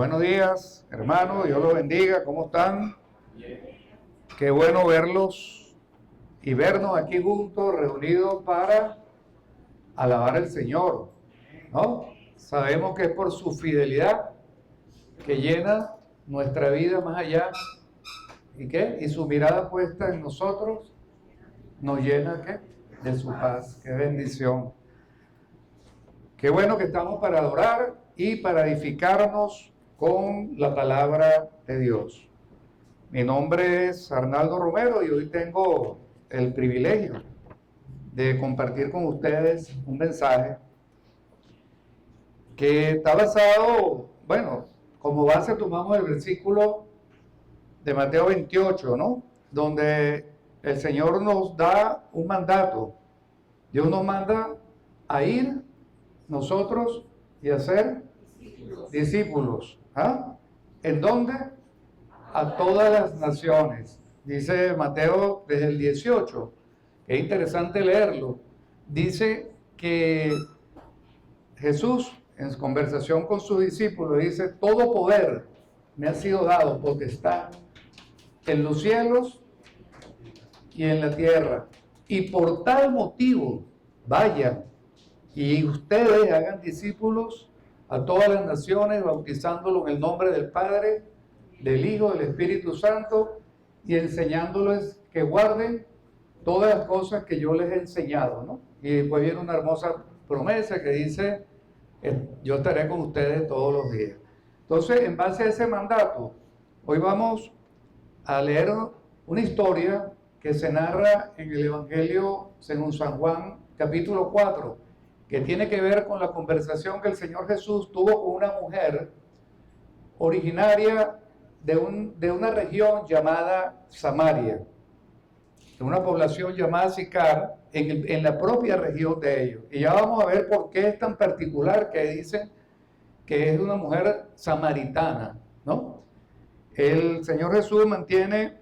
Buenos días, hermanos, Dios los bendiga, ¿cómo están? Qué bueno verlos y vernos aquí juntos, reunidos para alabar al Señor, ¿no? Sabemos que es por su fidelidad que llena nuestra vida más allá, ¿y qué? Y su mirada puesta en nosotros nos llena, ¿qué? De su paz, qué bendición. Qué bueno que estamos para adorar y para edificarnos con la palabra de Dios. Mi nombre es Arnaldo Romero y hoy tengo el privilegio de compartir con ustedes un mensaje que está basado, bueno, como base tomamos el versículo de Mateo 28, ¿no? Donde el Señor nos da un mandato. Dios nos manda a ir nosotros y a ser discípulos. ¿Ah? ¿En dónde? A todas las naciones. Dice Mateo desde el 18, que es interesante leerlo. Dice que Jesús, en conversación con sus discípulos, dice: todo poder me ha sido dado, potestad, en los cielos y en la tierra. Y por tal motivo, vayan y ustedes hagan discípulos a todas las naciones, bautizándolos en el nombre del Padre, del Hijo, del Espíritu Santo, y enseñándoles que guarden todas las cosas que yo les he enseñado, ¿no? Y después viene una hermosa promesa que dice: yo estaré con ustedes todos los días. Entonces, en base a ese mandato, hoy vamos a leer una historia que se narra en el Evangelio según San Juan, capítulo 4, que tiene que ver con la conversación que el Señor Jesús tuvo con una mujer originaria de una región llamada Samaria, de una población llamada Sicar, en la propia región de ellos. Y ya vamos a ver por qué es tan particular que dicen que es una mujer samaritana, ¿no? El Señor Jesús mantiene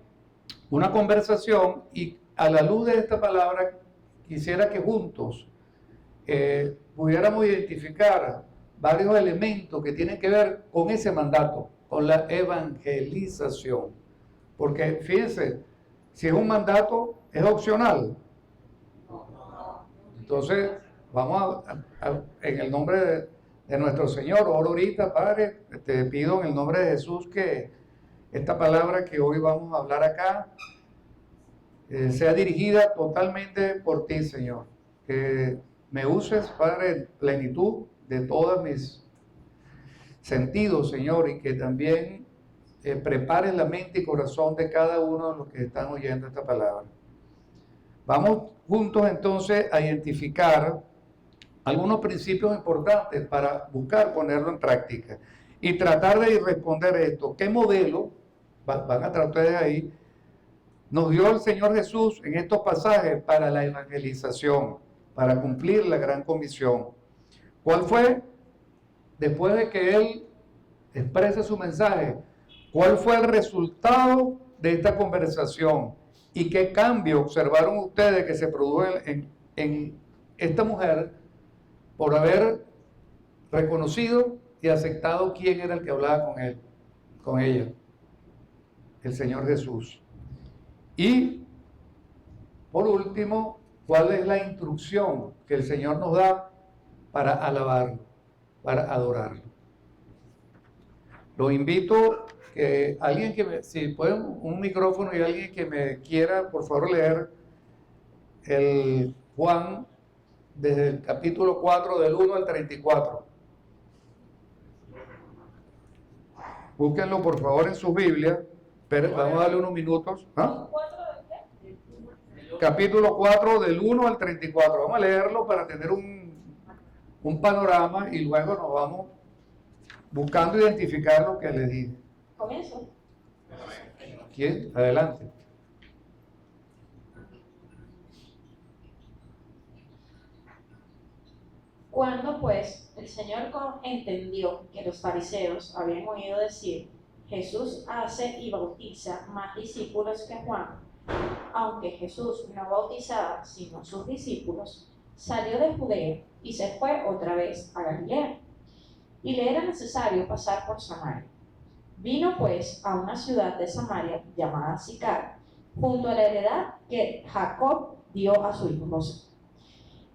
una conversación y a la luz de esta palabra quisiera que juntos pudiéramos identificar varios elementos que tienen que ver con ese mandato, con la evangelización. Porque fíjense, si es un mandato, es opcional. Entonces, vamos en el nombre de nuestro Señor, oro ahorita, Padre, te pido en el nombre de Jesús que esta palabra que hoy vamos a hablar acá sea dirigida totalmente por ti, Señor. Que me uses, Padre, en plenitud de todos mis sentidos, Señor, y que también prepares la mente y corazón de cada uno de los que están oyendo esta palabra. Vamos juntos entonces a identificar algunos principios importantes para buscar ponerlo en práctica y tratar de responder esto. ¿Qué modelo, van a tratar de ahí, nos dio el Señor Jesús en estos pasajes para la evangelización, para cumplir la gran comisión? ¿Cuál fue, después de que Él exprese su mensaje, cuál fue el resultado de esta conversación? ¿Y qué cambio observaron ustedes que se produjo en esta mujer por haber reconocido y aceptado quién era el que hablaba con ella? El Señor Jesús. Y, por último, ¿cuál es la instrucción que el Señor nos da para alabarlo, para adorarlo? Lo invito que alguien si pueden un micrófono y alguien que me quiera, por favor, leer el Juan desde el capítulo 4 del 1 al 34. Búsquenlo, por favor, en su Biblia. Pero vamos a darle unos minutos. ¿Ah? Capítulo 4 del 1 al 34. Vamos a leerlo para tener un panorama y luego nos vamos buscando identificar lo que les dije. ¿Comienzo? ¿Quién? Adelante. Cuando pues el Señor entendió que los fariseos habían oído decir: Jesús hace y bautiza más discípulos que Juan, aunque Jesús no bautizaba sino sus discípulos, salió de Judea y se fue otra vez a Galilea. y le era necesario pasar por Samaria. Vino pues a una ciudad de Samaria llamada Sicar, junto a la heredad que Jacob dio a su hijo José.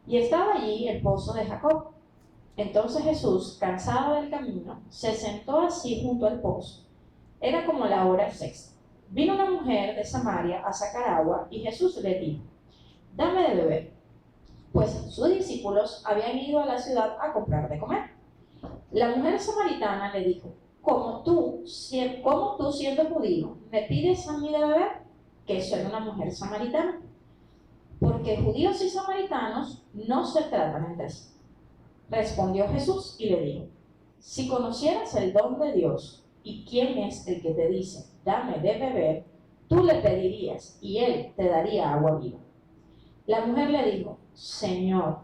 Y estaba allí el pozo de Jacob. Entonces Jesús, cansado del camino, se sentó así junto al pozo. Era como la hora sexta. Vino una mujer de Samaria a sacar agua y Jesús le dijo: dame de beber. Pues sus discípulos habían ido a la ciudad a comprar de comer. La mujer samaritana le dijo: ¿Cómo tú siendo judío, me pides a mí de beber? Que soy una mujer samaritana. Porque judíos y samaritanos no se tratan entre sí. Respondió Jesús y le dijo: si conocieras el don de Dios y quién es el que te dice, dame de beber, tú le pedirías y él te daría agua viva. La mujer le dijo: Señor,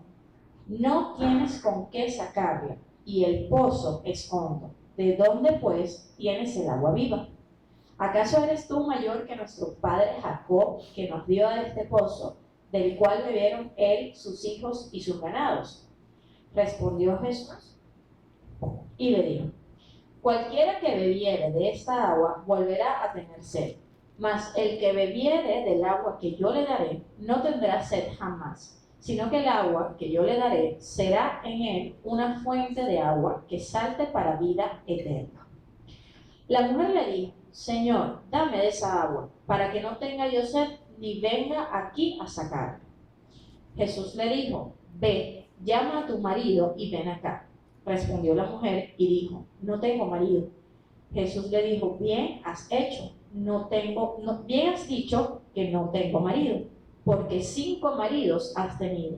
no tienes con qué sacarla y el pozo es hondo. ¿De dónde pues tienes el agua viva? ¿Acaso eres tú mayor que nuestro padre Jacob, que nos dio de este pozo, del cual bebieron él, sus hijos y sus ganados? Respondió Jesús y le dijo: cualquiera que bebiere de esta agua volverá a tener sed, mas el que bebiere del agua que yo le daré no tendrá sed jamás, sino que el agua que yo le daré será en él una fuente de agua que salte para vida eterna. La mujer le dijo: Señor, dame de esa agua, para que no tenga yo sed ni venga aquí a sacarla. Jesús le dijo: ve, llama a tu marido y ven acá. Respondió la mujer y dijo: no tengo marido. Jesús le dijo: bien has hecho, bien has dicho que no tengo marido, porque 5 maridos has tenido,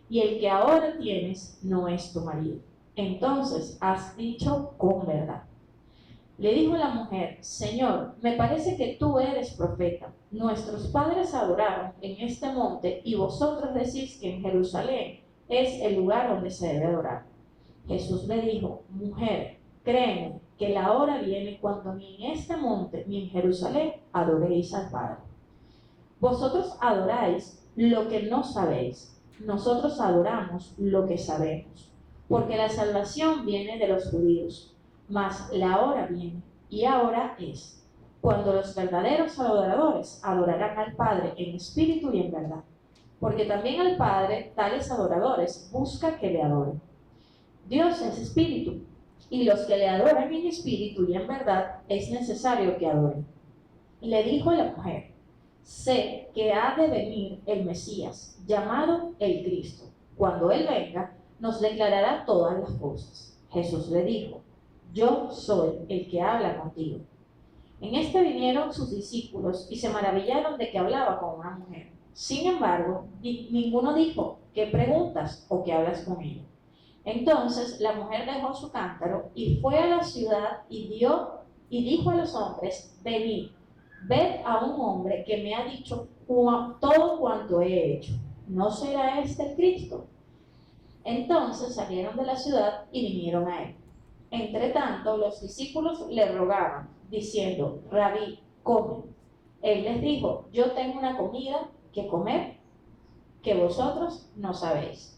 y el que ahora tienes no es tu marido. Entonces has dicho con verdad. Le dijo la mujer: Señor, me parece que tú eres profeta. Nuestros padres adoraron en este monte y vosotros decís que en Jerusalén es el lugar donde se debe adorar. Jesús le dijo: mujer, créeme que la hora viene cuando ni en este monte ni en Jerusalén adoréis al Padre. Vosotros adoráis lo que no sabéis, nosotros adoramos lo que sabemos, porque la salvación viene de los judíos. Mas la hora viene, y ahora es, cuando los verdaderos adoradores adorarán al Padre en espíritu y en verdad, porque también al Padre tales adoradores busca que le adoren. Dios es espíritu, y los que le adoran en espíritu y en verdad es necesario que adoren. Y le dijo a la mujer: sé que ha de venir el Mesías, llamado el Cristo. Cuando Él venga, nos declarará todas las cosas. Jesús le dijo: yo soy el que habla contigo. En este vinieron sus discípulos y se maravillaron de que hablaba con una mujer. Sin embargo, ninguno dijo: ¿qué preguntas o qué hablas con ella? Entonces la mujer dejó su cántaro y fue a la ciudad y dijo a los hombres: venid, ved a un hombre que me ha dicho todo cuanto he hecho. ¿No será este el Cristo? Entonces salieron de la ciudad y vinieron a él. Entre tanto, los discípulos le rogaban, diciendo: Rabí, come. Él les dijo: yo tengo una comida que comer que vosotros no sabéis.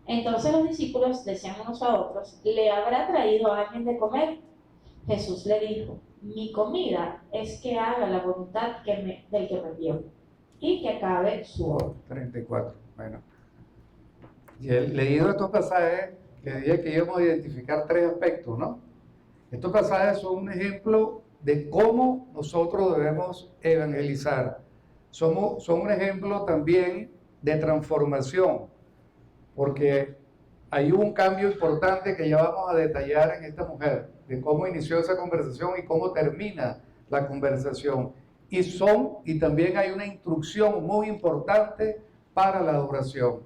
Entonces los discípulos decían unos a otros: ¿le habrá traído a alguien de comer? Jesús le dijo: mi comida es que haga la voluntad del que me envió y que acabe su obra. 34. Bueno, y leído estos pasajes, le dije que íbamos a identificar 3 aspectos, ¿no? Estos pasajes son un ejemplo de cómo nosotros debemos evangelizar. Son un ejemplo también de transformación, porque hay un cambio importante que ya vamos a detallar en esta mujer, de cómo inició esa conversación y cómo termina la conversación. Y también hay una instrucción muy importante para la adoración.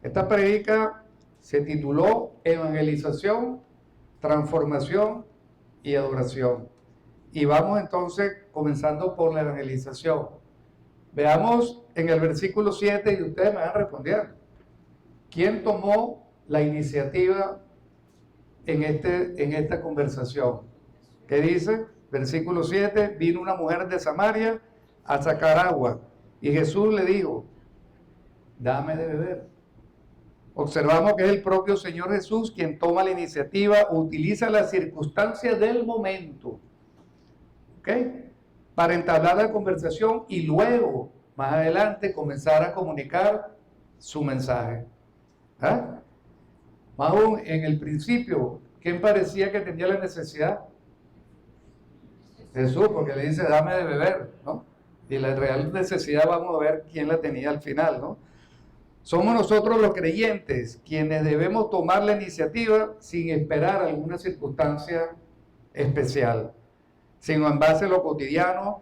Esta predica se tituló Evangelización, Transformación y Adoración. Y vamos entonces comenzando por la evangelización. Veamos en el versículo 7 y ustedes me van a responder. ¿Quién tomó la iniciativa en esta conversación? ¿Qué dice? Versículo 7, vino una mujer de Samaria a sacar agua y Jesús le dijo: dame de beber. Observamos que es el propio Señor Jesús quien toma la iniciativa, utiliza las circunstancias del momento, ¿ok?, para entablar la conversación y luego, más adelante, comenzar a comunicar su mensaje. ¿Ah? Más aún, en el principio, ¿quién parecía que tenía la necesidad? Jesús, porque le dice, dame de beber, ¿no? Y la real necesidad vamos a ver quién la tenía al final, ¿no? Somos nosotros los creyentes quienes debemos tomar la iniciativa sin esperar alguna circunstancia especial, sino en base a lo cotidiano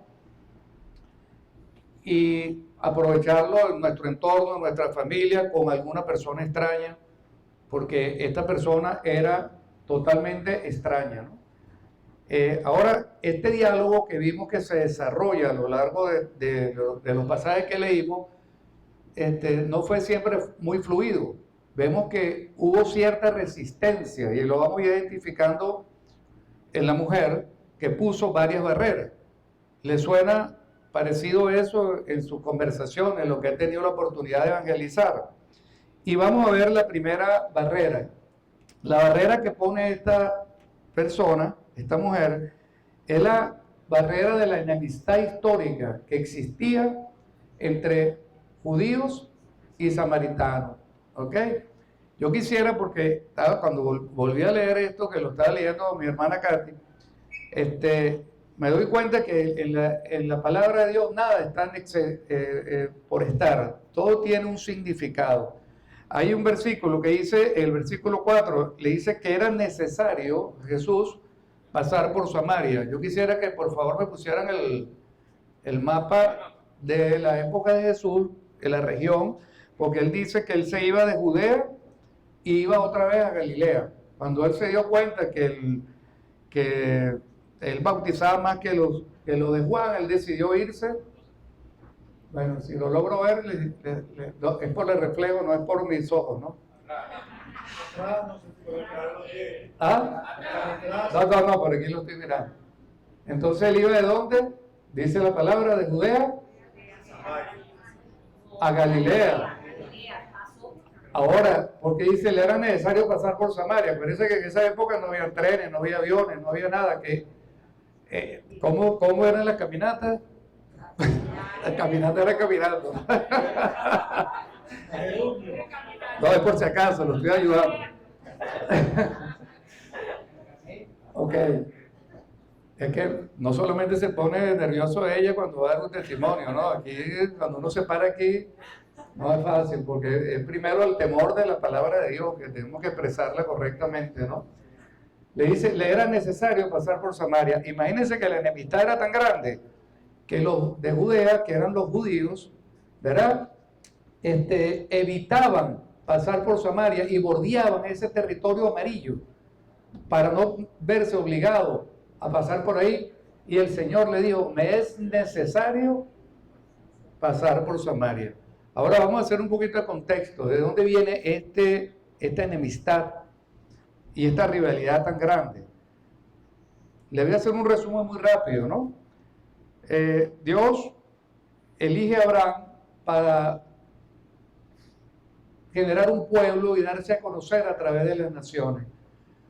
y aprovecharlo en nuestro entorno, en nuestra familia, con alguna persona extraña, porque esta persona era totalmente extraña, ¿no? Ahora, este diálogo que vimos que se desarrolla a lo largo de los pasajes que leímos, no fue siempre muy fluido. Vemos que hubo cierta resistencia y lo vamos identificando en la mujer que puso varias barreras. ¿Le suena parecido eso en sus conversaciones, en lo que ha tenido la oportunidad de evangelizar? Y vamos a ver la primera barrera. La barrera que pone esta persona, esta mujer, es la barrera de la enemistad histórica que existía entre judíos y samaritanos. ¿Ok? Yo quisiera, porque cuando volví a leer esto, que lo estaba leyendo mi hermana Katy, me doy cuenta que en la palabra de Dios nada está por estar, todo tiene un significado. Hay un versículo que dice, el versículo 4, le dice que era necesario, Jesús, pasar por Samaria. Yo quisiera que por favor me pusieran el mapa de la época de Jesús, de la región, porque él dice que él se iba de Judea y iba otra vez a Galilea. Cuando él se dio cuenta que él bautizaba más que los de Juan, él decidió irse. Bueno, si lo logro ver, es por el reflejo, no es por mis ojos, ¿no? ¿Ah? No, por aquí lo estoy mirando. Entonces él iba ¿de dónde? Dice la palabra, de Judea a Galilea. Ahora, porque dice, le era necesario pasar por Samaria. Parece que en esa época no había trenes, no había aviones, no había nada. ¿Cómo eran las caminatas? La caminata era caminando. No, es por si acaso, lo estoy ayudando. Ok. Es que no solamente se pone nervioso ella cuando va a dar un testimonio, ¿no? Aquí, cuando uno se para aquí, no es fácil, porque es primero el temor de la palabra de Dios, que tenemos que expresarla correctamente, ¿no? Le dice, le era necesario pasar por Samaria. Imagínense que la enemistad era tan grande que los de Judea, que eran los judíos, ¿verdad?, evitaban pasar por Samaria y bordeaban ese territorio amarillo para no verse obligados a pasar por ahí. Y el Señor le dijo, me es necesario pasar por Samaria. Ahora vamos a hacer un poquito de contexto, de dónde viene esta enemistad y esta rivalidad tan grande. Le voy a hacer un resumen muy rápido, ¿no? Dios elige a Abraham para generar un pueblo y darse a conocer a través de las naciones.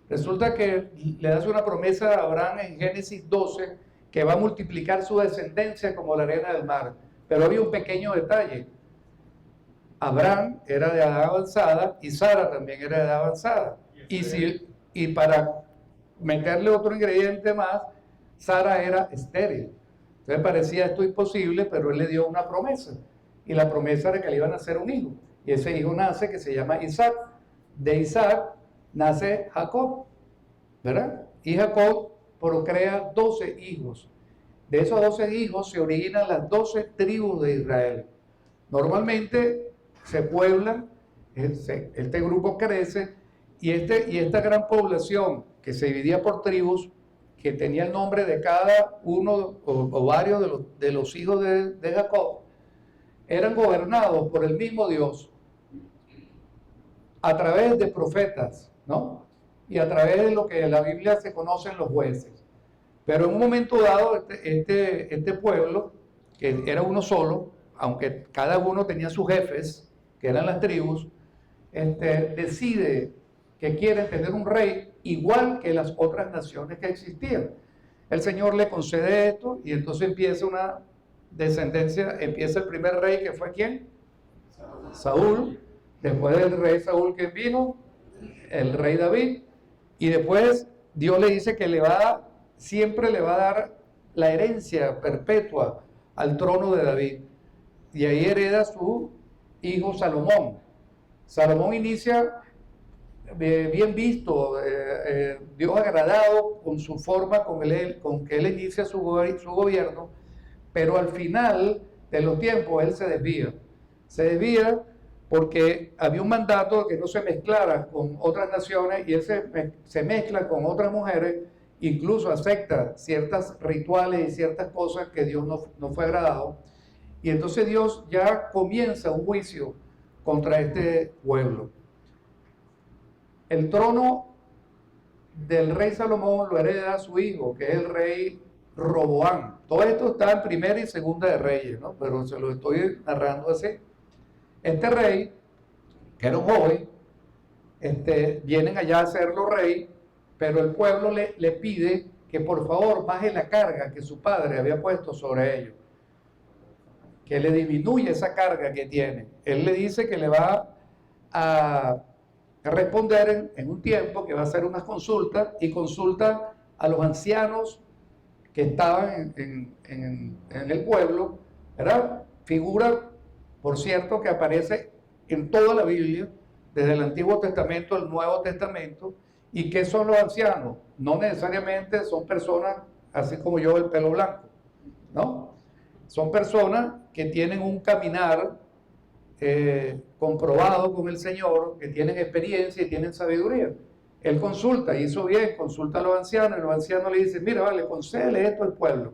Resulta que le das una promesa a Abraham en Génesis 12 que va a multiplicar su descendencia como la arena del mar. Pero había un pequeño detalle. Abraham era de edad avanzada y Sara también era de edad avanzada. Y para meterle otro ingrediente más, Sara era estéril. Entonces parecía esto imposible, pero él le dio una promesa. Y la promesa era que le iban a hacer un hijo. Y ese hijo nace, que se llama Isaac. De Isaac nace Jacob, ¿verdad? Y Jacob procrea 12 hijos. De esos 12 hijos se originan las 12 tribus de Israel. Normalmente se pueblan, este grupo crece, y esta gran población que se dividía por tribus, que tenía el nombre de cada uno o varios de los hijos de Jacob, eran gobernados por el mismo Dios a través de profetas, ¿no? Y a través de lo que en la Biblia se conocen los jueces. Pero en un momento dado, este pueblo, que era uno solo, aunque cada uno tenía sus jefes, que eran las tribus, decide que quiere tener un rey igual que las otras naciones que existían. El Señor le concede esto y entonces empieza una descendencia, empieza el primer rey que fue ¿quién? Saúl. Después del rey Saúl que vino, el rey David, y después Dios le dice que siempre le va a dar la herencia perpetua al trono de David. Y ahí hereda su hijo Salomón. Salomón inicia bien visto, Dios agradado con su forma con que él inicia su gobierno, pero al final de los tiempos él se desvía. Se desvía porque había un mandato de que no se mezclara con otras naciones y él se mezcla con otras mujeres, incluso acepta ciertos rituales y ciertas cosas que Dios no fue agradado. Y entonces Dios ya comienza un juicio contra este pueblo. El trono del rey Salomón lo hereda su hijo, que es el rey Roboam. Todo esto está en Primera y Segunda de Reyes, ¿no? Pero se lo estoy narrando así. Este rey, que era un joven, vienen allá a hacerlo rey, pero el pueblo le pide que por favor baje la carga que su padre había puesto sobre ellos, que le disminuya esa carga que tiene. Él le dice que le va a responder en un tiempo, que va a hacer unas consultas, y consulta a los ancianos que estaban en el pueblo, ¿verdad? Figura, por cierto, que aparece en toda la Biblia, desde el Antiguo Testamento al Nuevo Testamento. ¿Y qué son los ancianos? No necesariamente son personas así como yo, el pelo blanco, ¿no? Son personas que tienen un caminar comprobado con el Señor, que tienen experiencia y tienen sabiduría. Él consulta, hizo bien, consulta a los ancianos, y los ancianos le dicen: mira, vale, concédele esto al pueblo,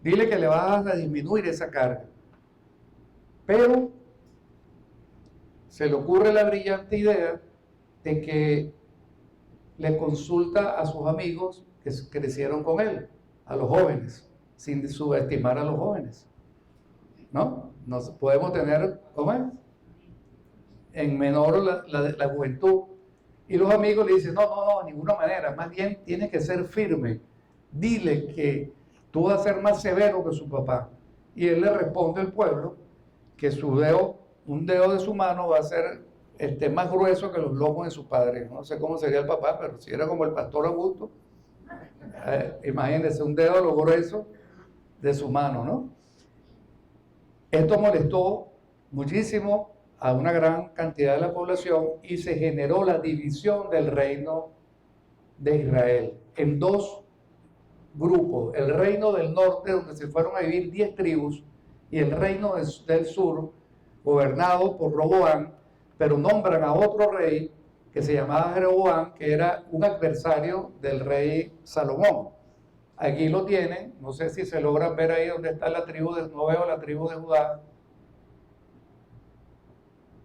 dile que le vas a disminuir esa carga. Pero se le ocurre la brillante idea de que le consulta a sus amigos que crecieron con él, a los jóvenes, sin subestimar a los jóvenes, ¿no? Nos podemos tener, ¿cómo es?, en menor la juventud. Y los amigos le dicen: no, de ninguna manera, más bien tienes que ser firme, dile que tú vas a ser más severo que su papá. Y él le responde al pueblo que un dedo de su mano va a ser más grueso que los lomos de su padre. No sé cómo sería el papá, pero si era como el pastor Augusto, imagínense, un dedo a lo grueso de su mano, ¿no? Esto molestó muchísimo a una gran cantidad de la población y se generó la división del reino de Israel en dos grupos: el reino del norte, donde se fueron a vivir 10 tribus, y el reino del sur, gobernado por Roboam, pero nombran a otro rey que se llamaba Jeroboam, que era un adversario del rey Salomón. Aquí lo tienen, no sé si se logran ver ahí donde está no veo la tribu de Judá.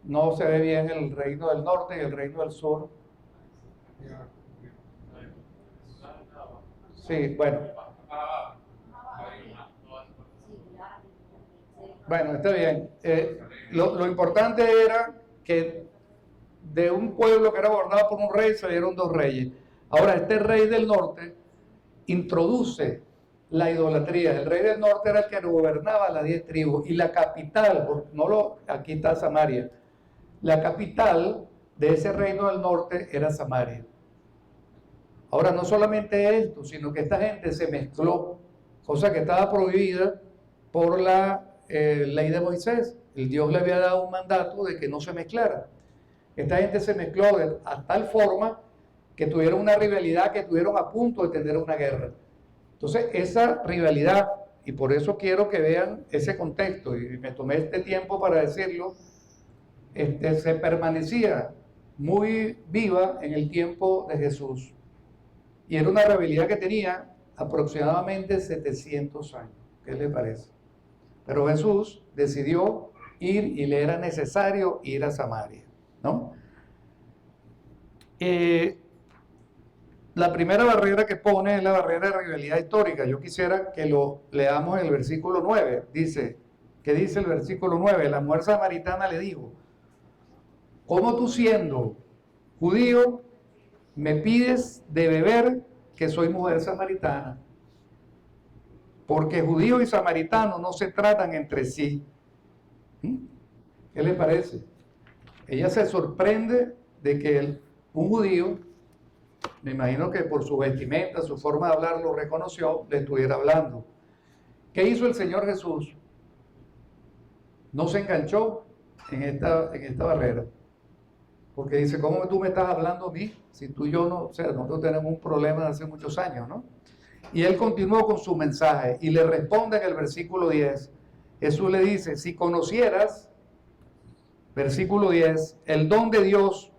No se ve bien el reino del norte y el reino del sur. Sí, bueno. Bueno, está bien. Lo importante era que de un pueblo que era gobernado por un rey salieron dos reyes. Ahora, este rey del norte introduce la idolatría. El rey del norte era el que gobernaba las 10 tribus, y la capital, aquí está Samaria, la capital de ese reino del norte era Samaria. Ahora, no solamente esto, sino que esta gente se mezcló, cosa que estaba prohibida por la ley de Moisés. El Dios le había dado un mandato de que no se mezclara. Esta gente se mezcló a tal forma que tuvieron una rivalidad, que estuvieron a punto de tener una guerra. Entonces, esa rivalidad, y por eso quiero que vean ese contexto, y me tomé este tiempo para decirlo, se permanecía muy viva en el tiempo de Jesús. Y era una rivalidad que tenía aproximadamente 700 años. ¿Qué les parece? Pero Jesús decidió ir, y le era necesario ir a Samaria, ¿no? La primera barrera que pone es la barrera de rivalidad histórica. Yo quisiera que lo leamos en el versículo 9. ¿Qué dice el versículo 9? La mujer samaritana le dijo: ¿cómo tú siendo judío me pides de beber que soy mujer samaritana? Porque judío y samaritano no se tratan entre sí. ¿Qué le parece? Ella se sorprende de que un judío, me imagino que por su vestimenta, su forma de hablar lo reconoció, le estuviera hablando. ¿Qué hizo el Señor Jesús? No se enganchó en esta barrera. Porque dice, ¿cómo tú me estás hablando a mí? Si tú y yo no, o sea, nosotros tenemos un problema de hace muchos años, ¿no? Y él continuó con su mensaje y le responde en el versículo 10. Jesús le dice, si conocieras, versículo 10, el don de Dios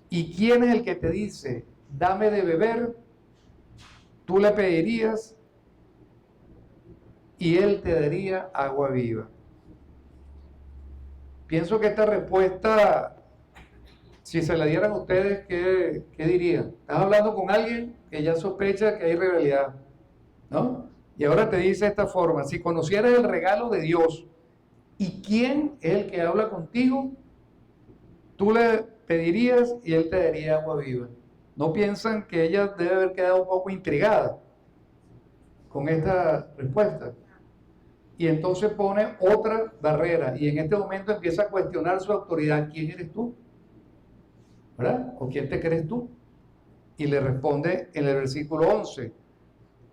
y quién es el que te dice, dame de beber, tú le pedirías y él te daría agua viva. Pienso que esta respuesta, si se la dieran a ustedes, ¿qué dirían? Estás hablando con alguien que ya sospecha que hay rivalidad, ¿no? Y ahora te dice de esta forma, si conocieras el regalo de Dios y quién es el que habla contigo, tú le pedirías y él te daría agua viva. ¿No piensan que ella debe haber quedado un poco intrigada con esta respuesta? Y entonces pone otra barrera y en este momento empieza a cuestionar su autoridad. ¿Quién eres tú? ¿Verdad? ¿O quién te crees tú? Y le responde en el versículo 11,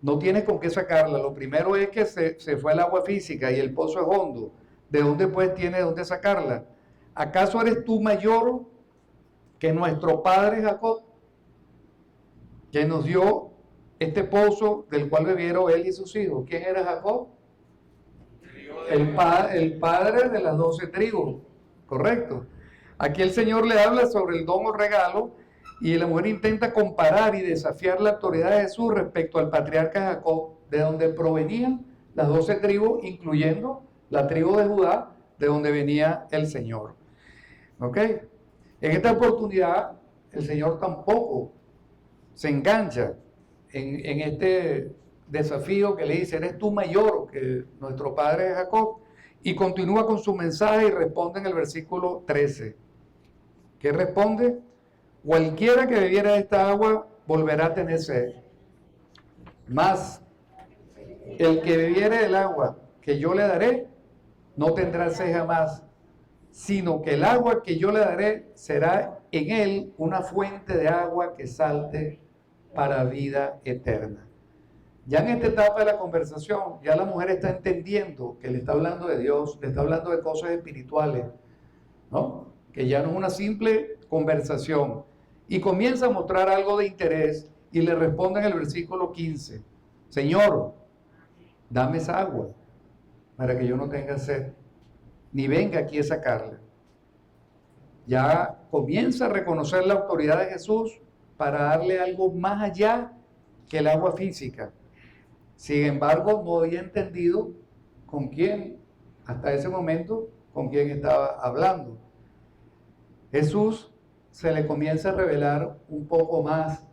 no tienes con qué sacarla. Lo primero es que se fue el agua física y el pozo es hondo. ¿De dónde pues tiene de dónde sacarla? ¿Acaso eres tú mayor que nuestro padre Jacob, que nos dio este pozo del cual bebieron él y sus hijos? ¿Quién era Jacob? El padre de las 12 tribus, correcto. Aquí el Señor le habla sobre el don o regalo y la mujer intenta comparar y desafiar la autoridad de Jesús respecto al patriarca Jacob, de donde provenían las 12 tribus, incluyendo la tribu de Judá, de donde venía el Señor. ¿Ok? En esta oportunidad, el Señor tampoco se engancha en este desafío que le dice, eres tú mayor que nuestro padre Jacob, y continúa con su mensaje y responde en el versículo 13. ¿Qué responde? Cualquiera que bebiera de esta agua volverá a tener sed, mas el que bebiere del agua que yo le daré no tendrá sed jamás, sino que el agua que yo le daré será en él una fuente de agua que salte para vida eterna. Ya en esta etapa de la conversación, ya la mujer está entendiendo que le está hablando de Dios, le está hablando de cosas espirituales, ¿no? Que ya no es una simple conversación. Y comienza a mostrar algo de interés y le responde en el versículo 15, Señor, dame esa agua para que yo no tenga sed, ni venga aquí a sacarla. Ya comienza a reconocer la autoridad de Jesús para darle algo más allá que el agua física. Sin embargo, no había entendido con quién, hasta ese momento, con quién estaba hablando. Jesús se le comienza a revelar un poco más,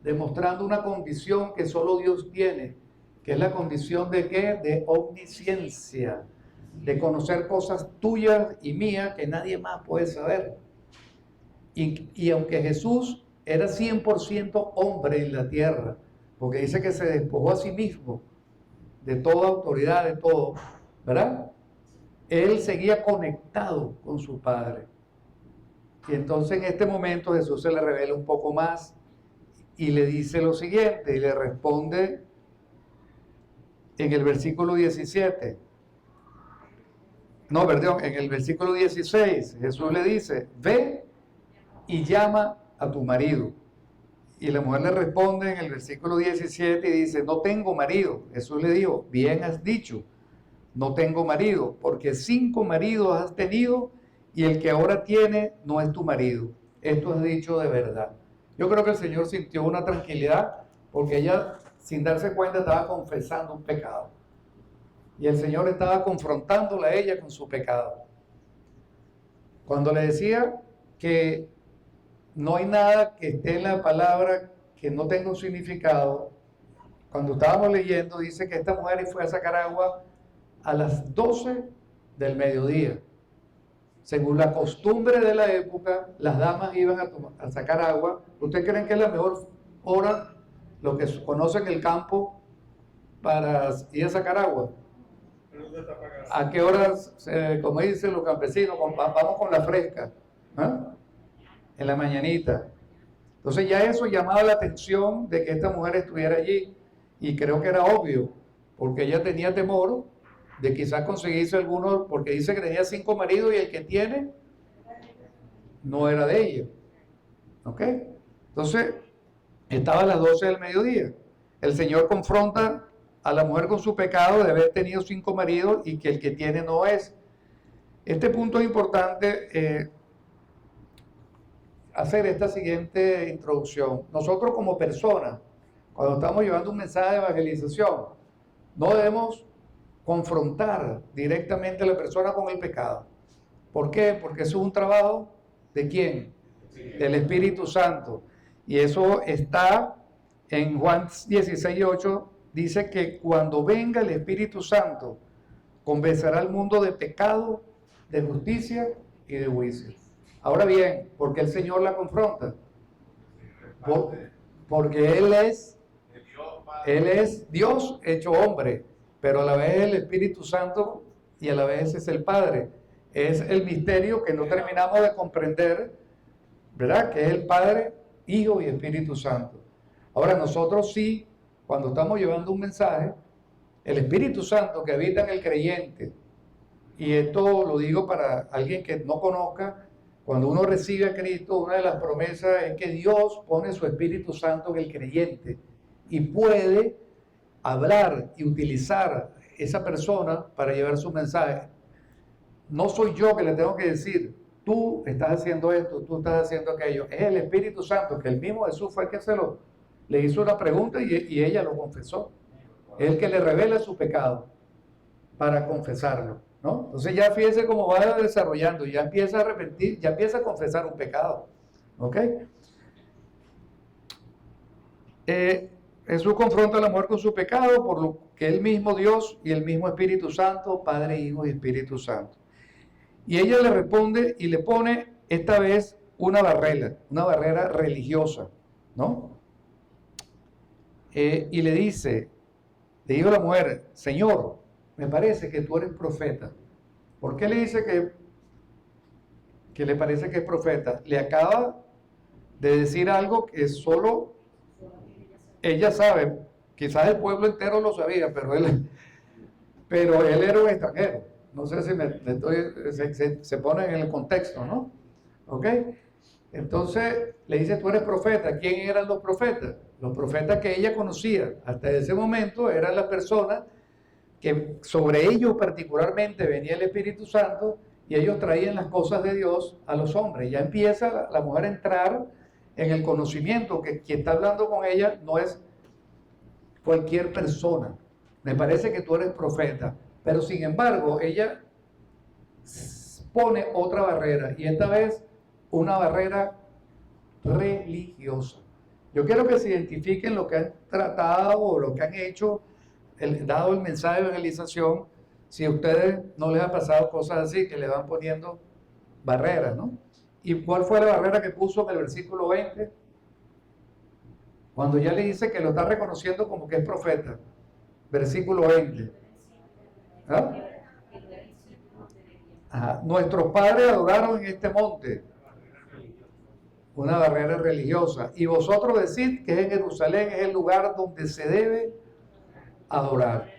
demostrando una condición que solo Dios tiene, que es la condición de ¿qué? De omnisciencia, de conocer cosas tuyas y mías que nadie más puede saber. Y aunque Jesús era 100% hombre en la tierra, porque dice que se despojó a sí mismo de toda autoridad, de todo, ¿verdad? Él seguía conectado con su Padre. Y entonces en este momento Jesús se le revela un poco más y le dice lo siguiente, y le responde en el versículo 17. No, perdón, en el versículo 16, Jesús le dice, ve y llama a tu marido. Y la mujer le responde en el versículo 17 y dice, no tengo marido. Jesús le dijo, bien has dicho, no tengo marido, porque 5 maridos has tenido y el que ahora tiene no es tu marido. Esto has dicho de verdad. Yo creo que el Señor sintió una tranquilidad porque ella, sin darse cuenta, estaba confesando un pecado. Y el Señor estaba confrontándola a ella con su pecado. Cuando le decía que no hay nada que esté en la palabra que no tenga un significado, cuando estábamos leyendo, dice que esta mujer fue a sacar agua a las 12 del mediodía. O según la costumbre de la época, las damas iban a sacar agua. ¿Ustedes creen que es la mejor hora, lo que conocen el campo, para ir a sacar agua? ¿A qué horas, como dicen los campesinos, vamos con la fresca? ¿Ah? En la mañanita. Entonces ya eso llamaba la atención de que esta mujer estuviera allí, y creo que era obvio, porque ella tenía temor de quizás conseguirse alguno, porque dice que tenía 5 maridos y el que tiene no era de ella. ¿Ok? Entonces, estaba a las 12 del mediodía. El Señor confronta a la mujer con su pecado de haber tenido 5 maridos y que el que tiene no es. Este punto es importante, hacer esta siguiente introducción. Nosotros como personas, cuando estamos llevando un mensaje de evangelización, no debemos confrontar directamente a la persona con el pecado. ¿Por qué? Porque eso es un trabajo ¿de quién? Del Espíritu Santo. Y eso está en Juan 16:8, dice que cuando venga el Espíritu Santo, convencerá al mundo de pecado, de justicia y de juicio. Ahora bien, ¿por qué el Señor la confronta? Porque Él es Dios hecho hombre, pero a la vez es el Espíritu Santo y a la vez es el Padre. Es el misterio que no terminamos de comprender, ¿verdad? Que es el Padre, Hijo y Espíritu Santo. Ahora nosotros sí, cuando estamos llevando un mensaje, el Espíritu Santo que habita en el creyente, y esto lo digo para alguien que no conozca, cuando uno recibe a Cristo, una de las promesas es que Dios pone su Espíritu Santo en el creyente y puede hablar y utilizar esa persona para llevar su mensaje. No soy yo que le tengo que decir, tú estás haciendo esto, tú estás haciendo aquello. Es el Espíritu Santo, que el mismo Jesús fue el que le hizo una pregunta y ella lo confesó. Es el que le revela su pecado para confesarlo, ¿no? Entonces ya fíjese cómo va desarrollando, ya empieza a arrepentir, ya empieza a confesar un pecado, ¿ok? Jesús confronta a la mujer con su pecado, por lo que el mismo Dios y el mismo Espíritu Santo, Padre, Hijo y Espíritu Santo. Y ella le responde y le pone esta vez una barrera religiosa, ¿no? Y le dijo la mujer, Señor, me parece que tú eres profeta. ¿Por qué le dice que le parece que es profeta? Le acaba de decir algo que solo ella sabe. Quizás el pueblo entero lo sabía, pero él era un extranjero. No sé si se pone en el contexto, ¿no? ¿Ok? Entonces le dice, tú eres profeta. ¿Quién eran los profetas? Los profetas que ella conocía hasta ese momento eran las personas que sobre ellos particularmente venía el Espíritu Santo y ellos traían las cosas de Dios a los hombres. Ya empieza la mujer a entrar en el conocimiento que quien está hablando con ella no es cualquier persona. Me parece que tú eres profeta. Pero sin embargo, ella pone otra barrera, y esta vez una barrera religiosa. Yo quiero que se identifiquen lo que han tratado o lo que han hecho, dado el mensaje de evangelización, si a ustedes no les ha pasado cosas así, que le van poniendo barreras, ¿no? ¿Y cuál fue la barrera que puso en el versículo 20? Cuando ya le dice que lo está reconociendo como que es profeta. Versículo 20. ¿Ah? Ajá. Nuestros padres adoraron en este monte. Una barrera religiosa. Y vosotros decid que en Jerusalén es el lugar donde se debe adorar.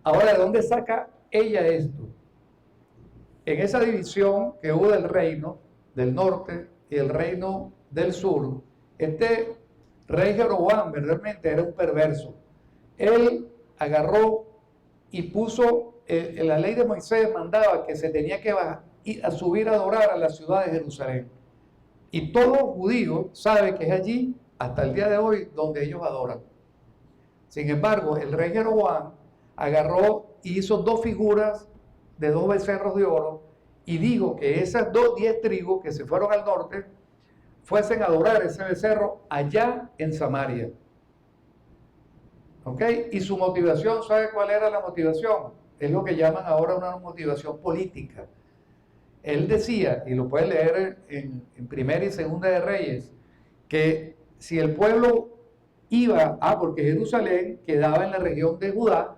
Ahora, ¿de dónde saca ella esto? En esa división que hubo del reino del norte y el reino del sur, este rey Jeroboam verdaderamente era un perverso. Él agarró y puso, la ley de Moisés mandaba que se tenía que ir a subir a adorar a la ciudad de Jerusalén. Y todo judío sabe que es allí, hasta el día de hoy, donde ellos adoran. Sin embargo, el rey Jeroboam agarró y hizo 2 figuras de 2 becerros de oro y dijo que esas 10 tribus que se fueron al norte fuesen a adorar ese becerro allá en Samaria. ¿Ok? Y su motivación, ¿sabe cuál era la motivación? Es lo que llaman ahora una motivación política. él decía, y lo puedes leer en Primera y Segunda de Reyes, que si el pueblo iba, porque Jerusalén quedaba en la región de Judá,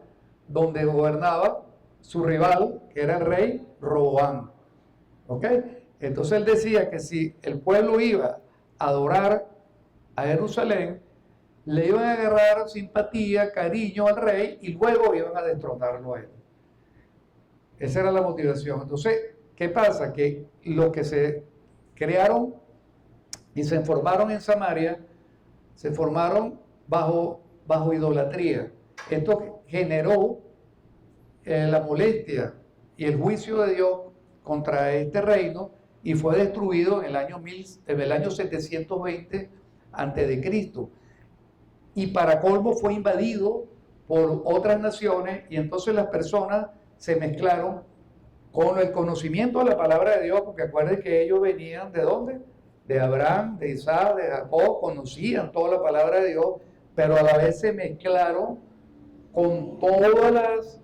donde gobernaba su rival, que era el rey Roboam. ¿Ok? Entonces él decía que si el pueblo iba a adorar a Jerusalén, le iban a agarrar simpatía, cariño al rey y luego iban a destronarlo a él. Esa era la motivación. Entonces, ¿qué pasa? Que los que se crearon y se formaron en Samaria, se formaron bajo idolatría. Esto generó la molestia y el juicio de Dios contra este reino y fue destruido en el año 720 a.C. Y para colmo fue invadido por otras naciones y entonces las personas se mezclaron con el conocimiento de la palabra de Dios, porque acuérdense que ellos venían ¿de dónde? De Abraham, de Isaac, de Jacob, conocían toda la palabra de Dios, pero a la vez se mezclaron con todas las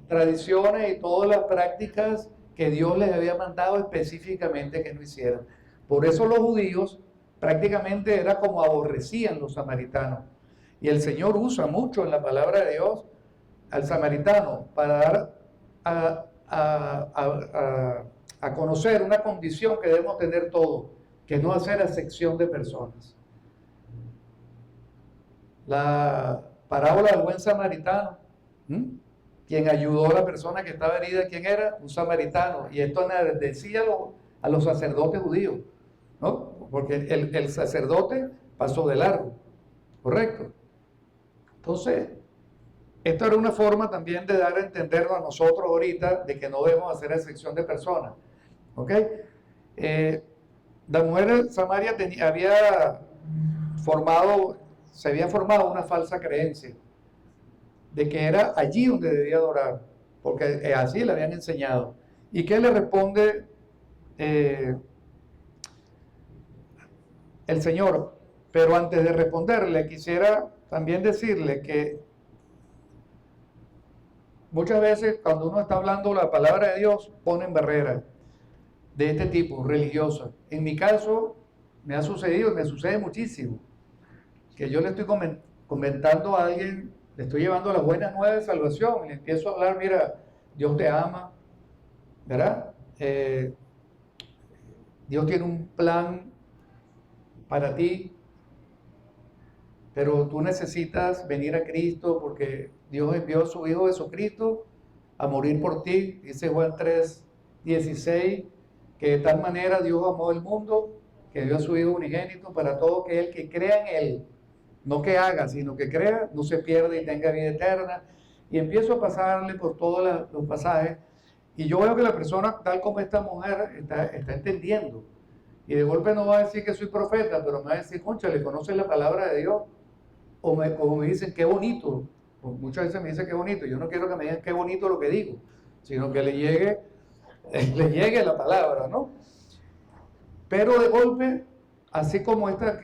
tradiciones y todas las prácticas que Dios les había mandado específicamente que no hicieran. Por eso los judíos prácticamente era como aborrecían los samaritanos. Y el Señor usa mucho en la palabra de Dios al samaritano para dar a conocer una condición que debemos tener todos, que no hacer acepción de personas. La parábola del buen samaritano, quien ayudó a la persona que estaba herida, ¿quién era? Un samaritano. Y esto decía a los sacerdotes judíos, ¿no? Porque el sacerdote pasó de largo, ¿correcto? Entonces, esto era una forma también de dar a entendernos a nosotros ahorita de que no debemos hacer excepción de personas. ¿Ok? La mujer de Samaria se había formado una falsa creencia de que era allí donde debía adorar, porque así le habían enseñado. ¿Y qué le responde el Señor? Pero antes de responderle, quisiera también decirle que muchas veces cuando uno está hablando la palabra de Dios, ponen barreras de este tipo, religiosas. En mi caso, me ha sucedido, me sucede muchísimo, que yo le estoy comentando a alguien, le estoy llevando las buenas nuevas de salvación, y le empiezo a hablar, mira, Dios te ama, ¿verdad? Dios tiene un plan para ti, pero tú necesitas venir a Cristo porque Dios envió a su Hijo Jesucristo a morir por ti. Dice Juan 3:16, que de tal manera Dios amó el mundo que dio a su Hijo unigénito para todo que el que crea en Él, no que haga, sino que crea, no se pierda y tenga vida eterna. Y empiezo a pasarle por todos los pasajes y yo veo que la persona, tal como esta mujer, está entendiendo. Y de golpe no va a decir que soy profeta, pero me va a decir, concha, ¿le conoces la palabra de Dios? O me dicen, qué bonito. Muchas veces me dicen, qué bonito. Yo no quiero que me digan qué bonito lo que digo, sino que le llegue la palabra, ¿no? Pero de golpe, así como esta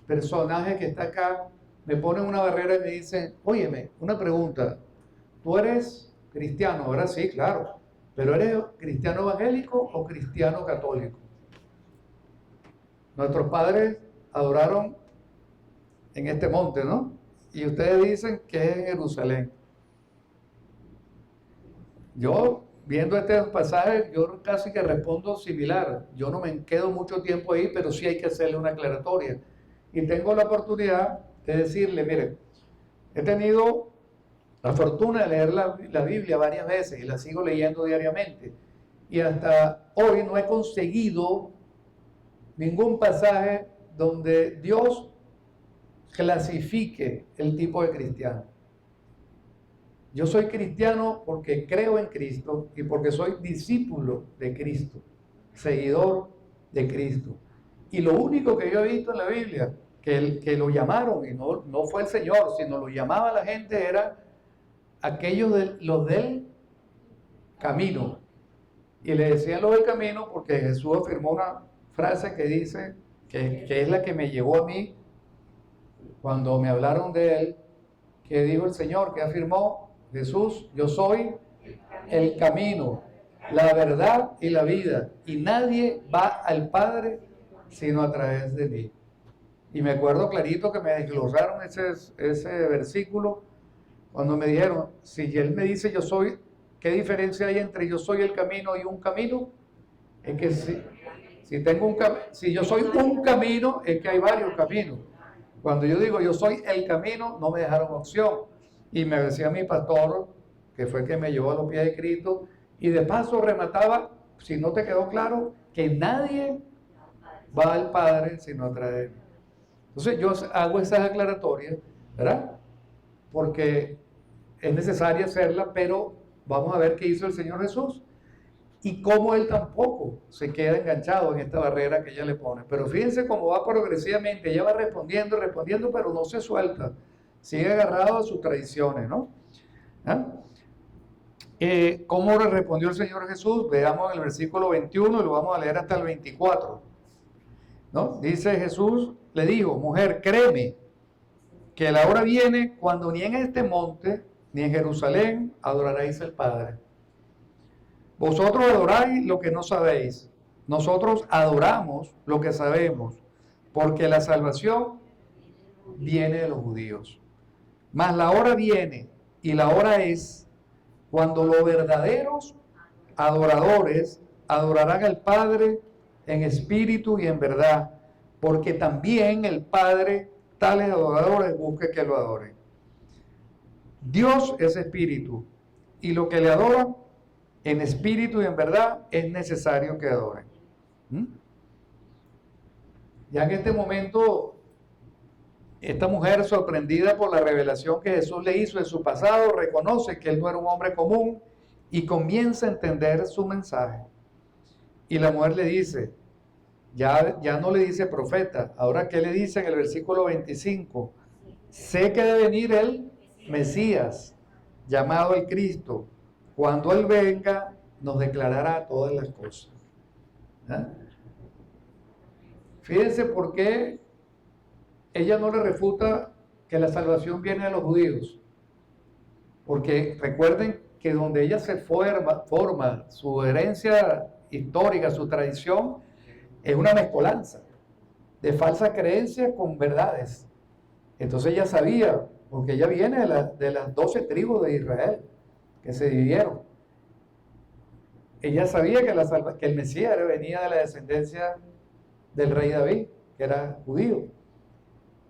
personaje que está acá, me pone una barrera y me dice, óyeme, una pregunta, ¿tú eres cristiano? Ahora sí, claro, pero ¿eres cristiano evangélico o cristiano católico? Nuestros padres adoraron en este monte, ¿no? Y ustedes dicen que es en Jerusalén. Yo, viendo este pasaje, yo casi que respondo similar. Yo no me quedo mucho tiempo ahí, pero sí hay que hacerle una aclaratoria. Y tengo la oportunidad de decirle, mire, he tenido la fortuna de leer la Biblia varias veces y la sigo leyendo diariamente. Y hasta hoy no he conseguido ningún pasaje donde Dios clasifique el tipo de cristiano. Yo soy cristiano porque creo en Cristo y porque soy discípulo de Cristo, seguidor de Cristo. Y lo único que yo he visto en la Biblia, que lo llamaron, y no fue el Señor, sino lo llamaba la gente, era aquellos los del camino. Y le decían los del camino porque Jesús afirmó una frase que dice, que es la que me llevó a mí cuando me hablaron de él, que dijo el Señor, que afirmó Jesús, yo soy el camino, la verdad y la vida, y nadie va al Padre sino a través de mí. Y me acuerdo clarito que me desglosaron ese versículo cuando me dijeron, si Él me dice yo soy, ¿qué diferencia hay entre yo soy el camino y un camino? Es que si yo soy un camino, es que hay varios caminos. Cuando yo digo yo soy el camino, no me dejaron opción. Y me decía mi pastor, que fue el que me llevó a los pies de Cristo, y de paso remataba, si no te quedó claro, que nadie va al Padre sino a través de mí. Entonces yo hago esas aclaratorias, ¿verdad? Porque es necesaria hacerla, pero vamos a ver qué hizo el Señor Jesús y cómo Él tampoco se queda enganchado en esta barrera que ella le pone. Pero fíjense cómo va progresivamente, ella va respondiendo, pero no se suelta, sigue agarrado a sus tradiciones, ¿no? ¿Ah? ¿Cómo le respondió el Señor Jesús? Veamos en el versículo 21 y lo vamos a leer hasta el 24, ¿no? Dice Jesús, le dijo, mujer, créeme que la hora viene cuando ni en este monte ni en Jerusalén adoraréis al Padre. Vosotros adoráis lo que no sabéis, nosotros adoramos lo que sabemos, porque la salvación viene de los judíos. Mas la hora viene y la hora es cuando los verdaderos adoradores adorarán al Padre en espíritu y en verdad, porque también el Padre tales adoradores busque que lo adoren. Dios es espíritu, y lo que le adoran en espíritu y en verdad es necesario que adoren. Ya en este momento, esta mujer, sorprendida por la revelación que Jesús le hizo en su pasado, reconoce que él no era un hombre común y comienza a entender su mensaje. Y la mujer le dice, ya no le dice profeta, ahora ¿qué le dice en el versículo 25? Sé que debe venir el Mesías, llamado el Cristo. Cuando Él venga, nos declarará todas las cosas. ¿Ah? Fíjense por qué ella no le refuta que la salvación viene de los judíos. Porque recuerden que donde ella se forma su herencia histórica, su tradición, es una mezcolanza de falsas creencias con verdades. Entonces ella sabía, porque ella viene de las 12 tribus de Israel que se dividieron. Ella sabía que el Mesías venía de la descendencia del rey David, que era judío.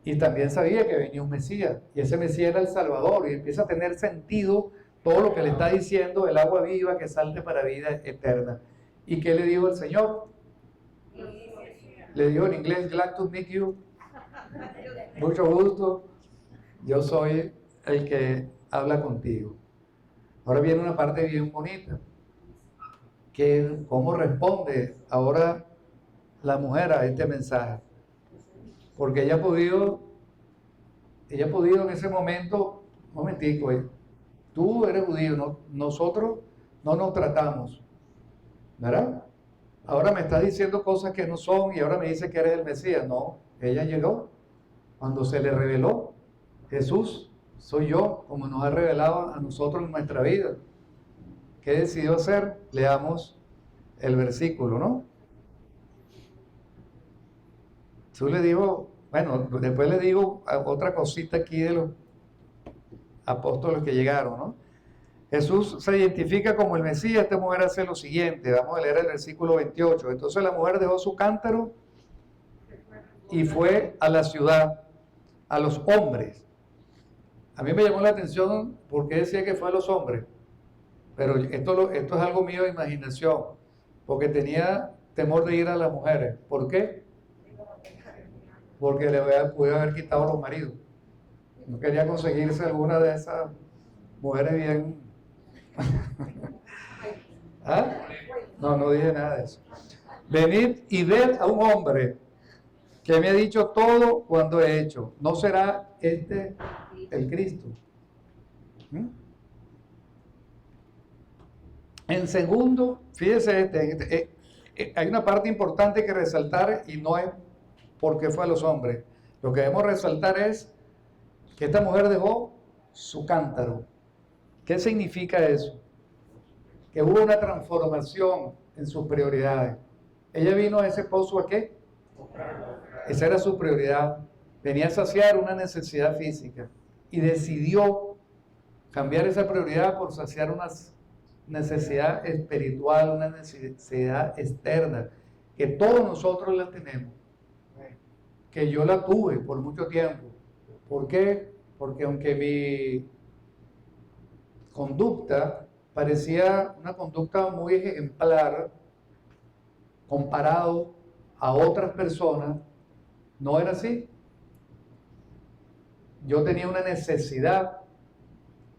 Y también sabía que venía un Mesías, y ese Mesías era el Salvador, y empieza a tener sentido todo lo que le está diciendo, el agua viva que salte para vida eterna. ¿Y qué le dijo el Señor? Le dijo en inglés, glad to meet you, mucho gusto, yo soy el que habla contigo. Ahora viene una parte bien bonita, que cómo responde ahora la mujer a este mensaje. Porque ella ha podido en ese momento, un momentico, tú eres judío, nosotros no nos tratamos, ¿verdad? Ahora me estás diciendo cosas que no son y ahora me dice que eres el Mesías. No, ella llegó cuando se le reveló, Jesús, soy yo, como nos ha revelado a nosotros en nuestra vida. ¿Qué decidió hacer? Leamos el versículo, ¿no? Jesús le dijo, bueno, después le digo otra cosita aquí de los apóstoles que llegaron, ¿no? Jesús se identifica como el Mesías. Esta mujer hace lo siguiente, vamos a leer el versículo 28. Entonces la mujer dejó su cántaro y fue a la ciudad, a los hombres. A mí me llamó la atención porque decía que fue a los hombres, pero esto es algo mío de imaginación, porque tenía temor de ir a las mujeres. ¿Por qué? Porque le pude haber quitado los maridos. No quería conseguirse alguna de esas mujeres bien. ¿Ah? No dije nada de eso. Venid y ved a un hombre que me ha dicho todo cuando he hecho. ¿No será este el Cristo? En segundo, fíjese, hay una parte importante que resaltar y no es porque fue a los hombres. Lo que debemos resaltar es que esta mujer dejó su cántaro. ¿Qué significa eso? que hubo una transformación en sus prioridades. Ella vino a ese pozo ¿a qué? Esa era su prioridad. Venía a saciar una necesidad física y decidió cambiar esa prioridad por saciar una necesidad espiritual, una necesidad externa, que todos nosotros la tenemos, que yo la tuve por mucho tiempo. ¿Por qué? Porque aunque mi conducta parecía una conducta muy ejemplar comparado a otras personas, no era así. Yo tenía una necesidad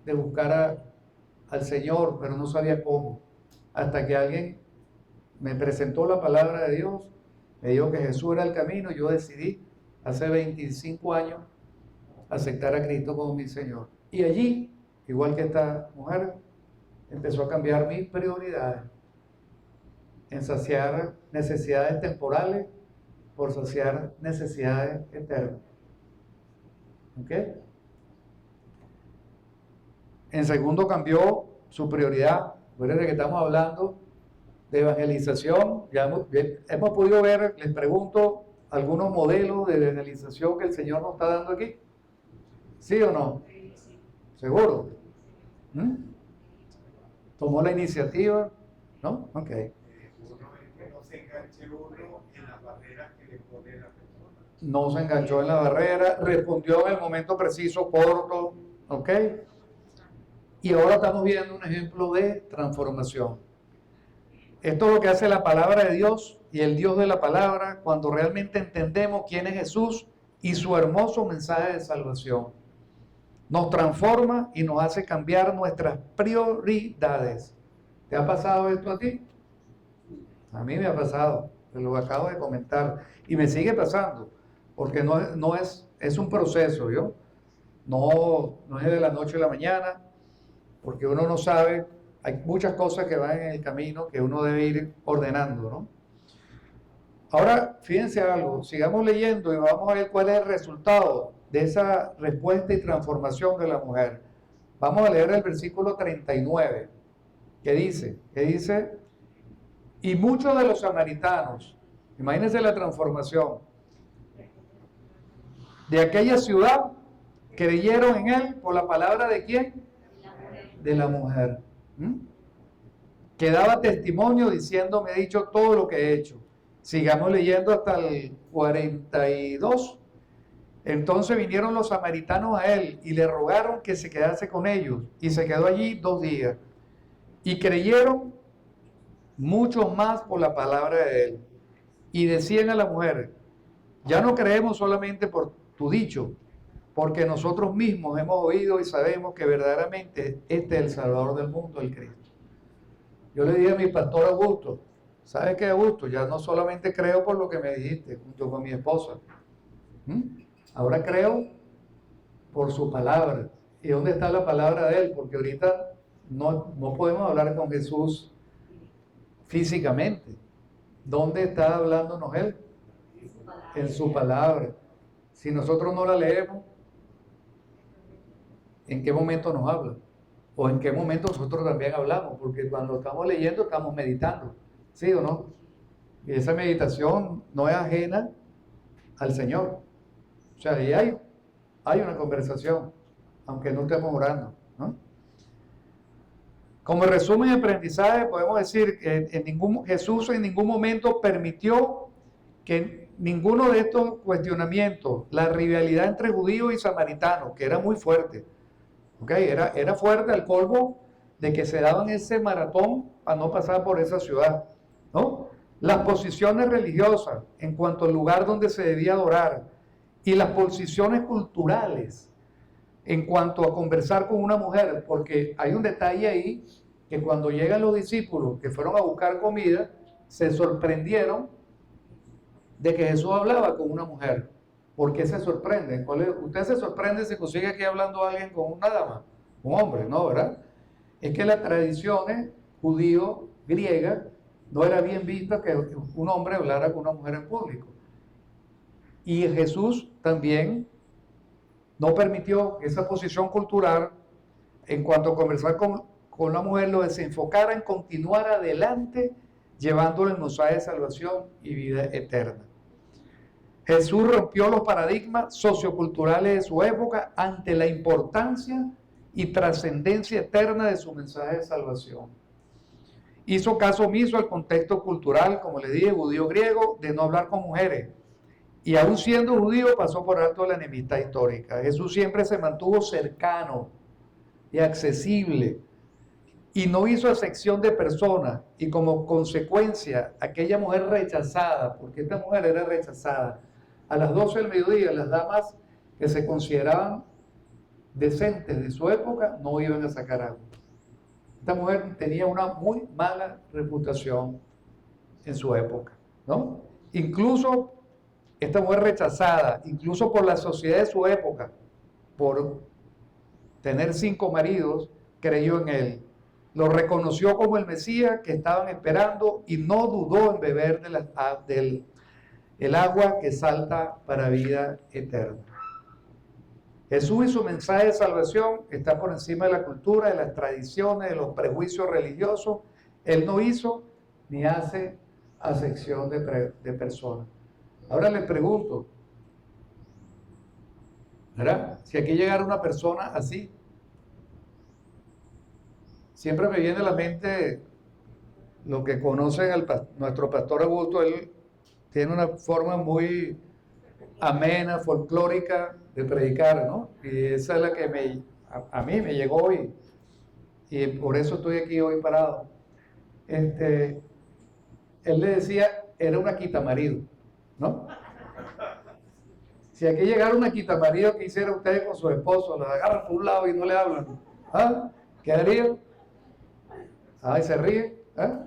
de buscar al Señor, pero no sabía cómo. Hasta que alguien me presentó la palabra de Dios, me dijo que Jesús era el camino, y yo decidí hace 25 años aceptar a Cristo como mi Señor. Y allí, igual que esta mujer, empezó a cambiar mis prioridades en saciar necesidades temporales por saciar necesidades eternas. ¿Ok? En segundo, cambió su prioridad. Recuerden que estamos hablando de evangelización. Ya hemos podido ver, les pregunto, algunos modelos de evangelización que el Señor nos está dando aquí. ¿Sí o no? ¿Seguro? ¿Tomó la iniciativa? ¿No? Ok. Que no se enganche uno en las barreras que le pone la persona. No se enganchó en la barrera, respondió en el momento preciso, corto, ¿ok? Y ahora estamos viendo un ejemplo de transformación. Esto es lo que hace la palabra de Dios y el Dios de la palabra cuando realmente entendemos quién es Jesús y su hermoso mensaje de salvación. Nos transforma y nos hace cambiar nuestras prioridades. ¿Te ha pasado esto a ti? A mí me ha pasado, te lo acabo de comentar. Y me sigue pasando, porque es un proceso, ¿yo? No es de la noche a la mañana, porque uno no sabe, hay muchas cosas que van en el camino que uno debe ir ordenando, ¿no? Ahora, fíjense algo, sigamos leyendo y vamos a ver cuál es el resultado de esa respuesta y transformación de la mujer. Vamos a leer el versículo 39, que dice, y muchos de los samaritanos, imagínense la transformación, de aquella ciudad creyeron en él por la palabra de ¿quién? De la mujer. Que daba testimonio diciendo, me he dicho todo lo que he hecho. Sigamos leyendo hasta el 42. Entonces vinieron los samaritanos a él y le rogaron que se quedase con ellos, y se quedó allí 2 días. Y creyeron muchos más por la palabra de él. Y decían a la mujer, ya no creemos solamente por tu dicho, porque nosotros mismos hemos oído y sabemos que verdaderamente este es el Salvador del mundo, el Cristo. Yo le dije a mi pastor Augusto, ¿sabes qué, Augusto? Ya no solamente creo por lo que me dijiste junto con mi esposa. Ahora creo por su palabra. ¿Y dónde está la palabra de él? Porque ahorita no podemos hablar con Jesús físicamente. ¿Dónde está hablándonos él? En su palabra. Si nosotros no la leemos, ¿en qué momento nos habla? ¿O en qué momento nosotros también hablamos? Porque cuando estamos leyendo, estamos meditando. ¿Sí o no? Y esa meditación no es ajena al Señor. O sea, ahí hay una conversación, aunque no estemos orando, ¿no? Como resumen de aprendizaje, podemos decir que Jesús en ningún momento permitió que ninguno de estos cuestionamientos, la rivalidad entre judíos y samaritanos, que era muy fuerte, ¿okay? Era fuerte al colmo de que se daban ese maratón para no pasar por esa ciudad, ¿no? Las posiciones religiosas en cuanto al lugar donde se debía adorar y las posiciones culturales en cuanto a conversar con una mujer, porque hay un detalle ahí, que cuando llegan los discípulos que fueron a buscar comida, se sorprendieron de que Jesús hablaba con una mujer. ¿Por qué se sorprenden? ¿Usted se sorprende si consigue aquí hablando a alguien con una dama? Un hombre, ¿no? ¿Verdad? Es que las tradiciones judío-griegas no era bien vista que un hombre hablara con una mujer en público. Y Jesús también no permitió esa posición cultural en cuanto a conversar con con la mujer lo desenfocara en continuar adelante, llevándole el mensaje de salvación y vida eterna. Jesús rompió los paradigmas socioculturales de su época ante la importancia y trascendencia eterna de su mensaje de salvación. Hizo caso omiso al contexto cultural, como le dije, judío-griego, de no hablar con mujeres. Y aún siendo judío, pasó por alto la enemistad histórica. Jesús siempre se mantuvo cercano y accesible, y no hizo acepción de personas, y como consecuencia, aquella mujer rechazada, porque esta mujer era rechazada, a las 12 del mediodía, las damas que se consideraban decentes de su época no iban a sacar agua. Esta mujer tenía una muy mala reputación en su época, ¿no? Incluso esta mujer rechazada, incluso por la sociedad de su época, por tener 5 maridos, creyó en él. Lo reconoció como el Mesías que estaban esperando y no dudó en beber del agua que salta para vida eterna. Jesús y su mensaje de salvación está por encima de la cultura, de las tradiciones, de los prejuicios religiosos. Él no hizo ni hace acepción de personas. Ahora les pregunto, ¿verdad? Si aquí llegara una persona así, siempre me viene a la mente lo que conocen nuestro pastor Augusto. Él tiene una forma muy amena, folclórica de predicar, ¿no? Y esa es la que a mí me llegó hoy, y por eso estoy aquí hoy parado. Él le decía, era una quitamarido, ¿no? Si aquí llegara una quitamarido, ¿qué hiciera ustedes con su esposo? Los agarran por un lado y no le hablan, ¿ah? ¿Qué harían? Ay, se ríe, ¿ah?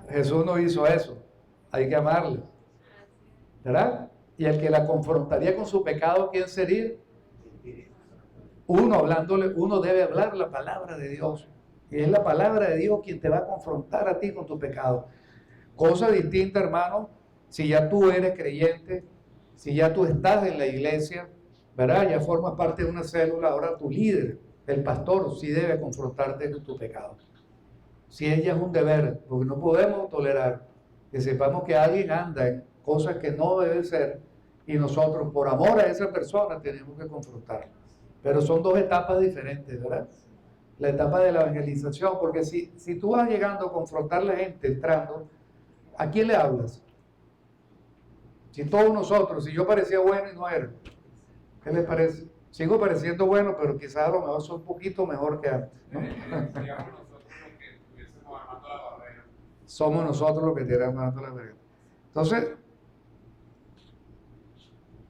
Jesús no hizo eso. Hay que amarle, ¿verdad? Y el que la confrontaría con su pecado, ¿quién sería? Uno debe hablar la palabra de Dios. Y es la palabra de Dios quien te va a confrontar a ti con tu pecado. Cosa distinta, hermano, si ya tú eres creyente, si ya tú estás en la iglesia, ¿verdad? Ya formas parte de una célula, ahora tu líder, el pastor, sí debe confrontarte con tu pecado. Si ella es un deber, porque no podemos tolerar que sepamos que alguien anda en cosas que no deben ser, y nosotros, por amor a esa persona, tenemos que confrontarla. Pero son 2 etapas diferentes, ¿verdad? La etapa de la evangelización, porque si tú vas llegando a confrontar a la gente, entrando, ¿a quién le hablas? Si todos nosotros, si yo parecía bueno y no era, ¿qué les parece? Sigo pareciendo bueno, pero quizás a lo mejor soy un poquito mejor que antes, ¿no? Somos nosotros los que tiramos armando la barrera. Entonces,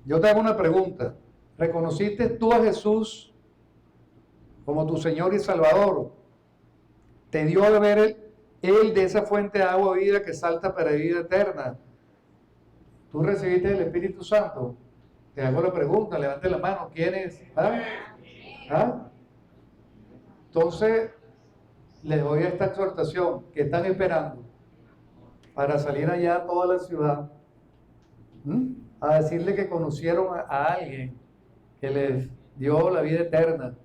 yo te hago una pregunta. ¿Reconociste tú a Jesús como tu Señor y Salvador? ¿Te dio a beber Él de esa fuente de agua vida que salta para vida eterna? ¿Tú recibiste el Espíritu Santo? Te hago la pregunta, levante la mano. ¿Quién es? ¿Ah? ¿Ah? Entonces, les doy esta exhortación. ¿Qué están esperando? Para salir allá a toda la ciudad, a decirle que conocieron a alguien que les dio la vida eterna,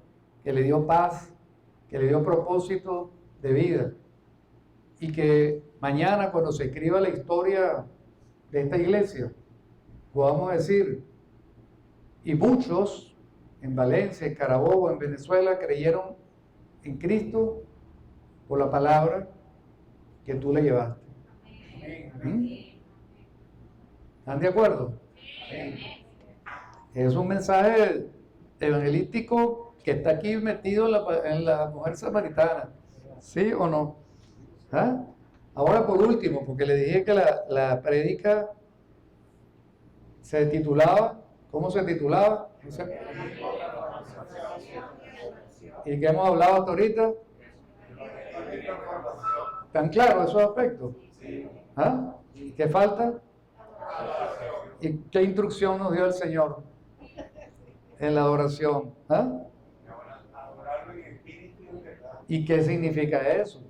que le dio paz, que le dio propósito de vida, y que mañana, cuando se escriba la historia de esta iglesia, podamos decir, y muchos en Valencia, en Carabobo, en Venezuela, creyeron en Cristo por la palabra que tú le llevaste. ¿Están de acuerdo? Es un mensaje evangelístico que está aquí metido en la mujer samaritana. ¿Sí o no? ¿Ah? Ahora, por último, porque le dije que la prédica se titulaba, ¿cómo se titulaba? No sé. ¿Y qué hemos hablado hasta ahorita? ¿Están claros esos aspectos? ¿Ah? ¿Y qué falta? ¿Y qué instrucción nos dio el Señor en la adoración? ¿Ah? ¿Y qué significa eso?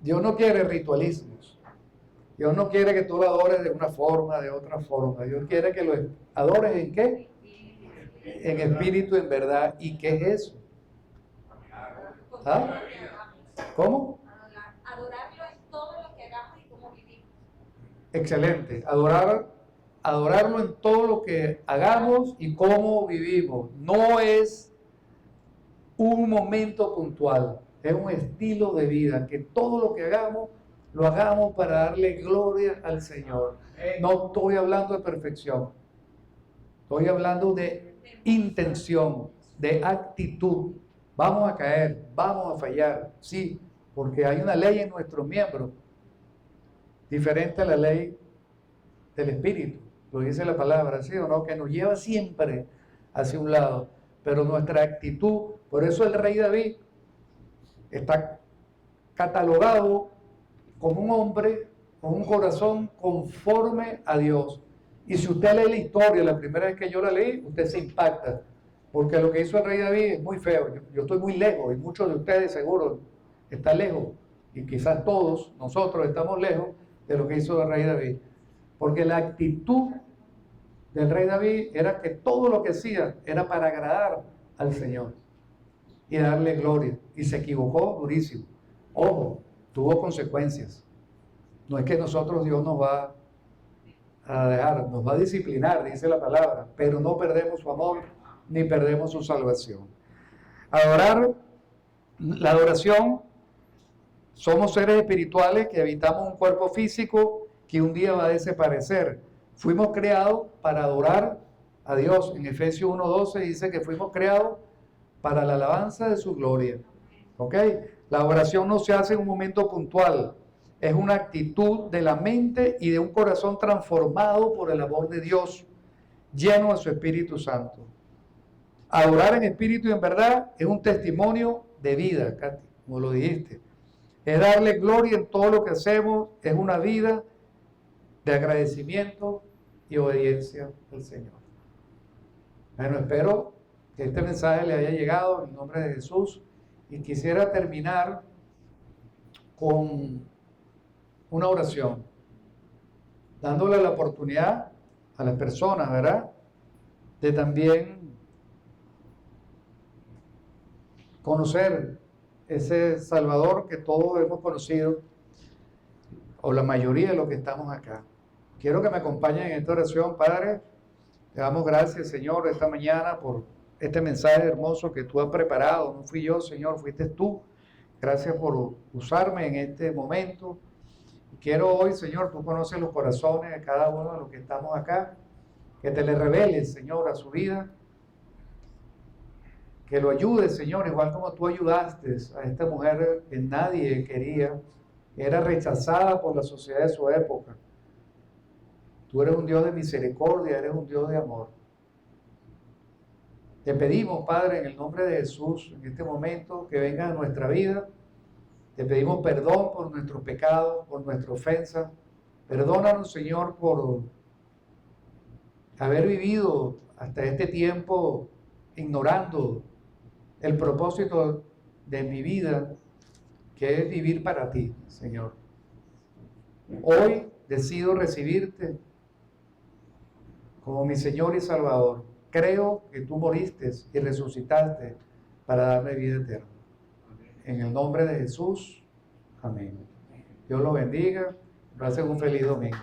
Dios no quiere ritualismos. Dios no quiere que tú lo adores de una forma, de otra forma. Dios quiere que lo adores ¿en qué? en espíritu, en verdad. ¿Y qué es eso? ¿Ah? ¿Cómo? Adorarlo en todo lo que hagamos y cómo vivimos. Excelente. Adorarlo en todo lo que hagamos y cómo vivimos. No es un momento puntual, es un estilo de vida, que todo lo que hagamos, lo hagamos para darle gloria al Señor. No estoy hablando de perfección, estoy hablando de intención, de actitud. Vamos a caer, vamos a fallar, sí, porque hay una ley en nuestros miembros, diferente a la ley del Espíritu, lo dice la palabra, ¿sí o no? Que nos lleva siempre hacia un lado, pero nuestra actitud, por eso el rey David está catalogado como un hombre con un corazón conforme a Dios. Y si usted lee la historia, la primera vez que yo la leí, usted se impacta, porque lo que hizo el rey David es muy feo. Yo estoy muy lejos, y muchos de ustedes seguro están lejos, y quizás todos nosotros estamos lejos de lo que hizo el rey David. Porque la actitud del rey David era que todo lo que hacía era para agradar al Señor y darle gloria. Y se equivocó durísimo. Ojo, tuvo consecuencias. No es que nosotros Dios nos va a dejar, nos va a disciplinar, dice la palabra, pero no perdemos su amor ni perdemos su salvación. La adoración, somos seres espirituales que habitamos un cuerpo físico que un día va a desaparecer. Fuimos creados para adorar a Dios. En Efesios 1:12 dice que fuimos creados para la alabanza de su gloria. ¿Ok? La adoración no se hace en un momento puntual. Es una actitud de la mente y de un corazón transformado por el amor de Dios, lleno de su Espíritu Santo. Adorar en espíritu y en verdad es un testimonio de vida, Katy, como lo dijiste. Es darle gloria en todo lo que hacemos, es una vida de agradecimiento y obediencia al Señor. Bueno, espero que este mensaje le haya llegado en el nombre de Jesús y quisiera terminar con una oración, dándole la oportunidad a las personas, ¿verdad?, de también conocer ese Salvador que todos hemos conocido, o la mayoría de los que estamos acá. Quiero que me acompañen en esta oración. Padre, te damos gracias, Señor, esta mañana por este mensaje hermoso que tú has preparado. No fui yo, Señor, fuiste tú. Gracias por usarme en este momento. Quiero hoy, Señor, tú conoces los corazones de cada uno de los que estamos acá, que te le reveles, Señor, a su vida, que lo ayudes, Señor, igual como tú ayudaste a esta mujer que nadie quería, que era rechazada por la sociedad de su época. Tú eres un Dios de misericordia, eres un Dios de amor. Te pedimos, Padre, en el nombre de Jesús, en este momento, que venga a nuestra vida. Te pedimos perdón por nuestros pecados, por nuestra ofensa. Perdónanos, Señor, por haber vivido hasta este tiempo ignorando el propósito de mi vida, que es vivir para ti, Señor. Hoy decido recibirte como mi Señor y Salvador. Creo que tú moriste y resucitaste para darme vida eterna. En el nombre de Jesús, amén. Dios lo bendiga. Gracias, un feliz domingo.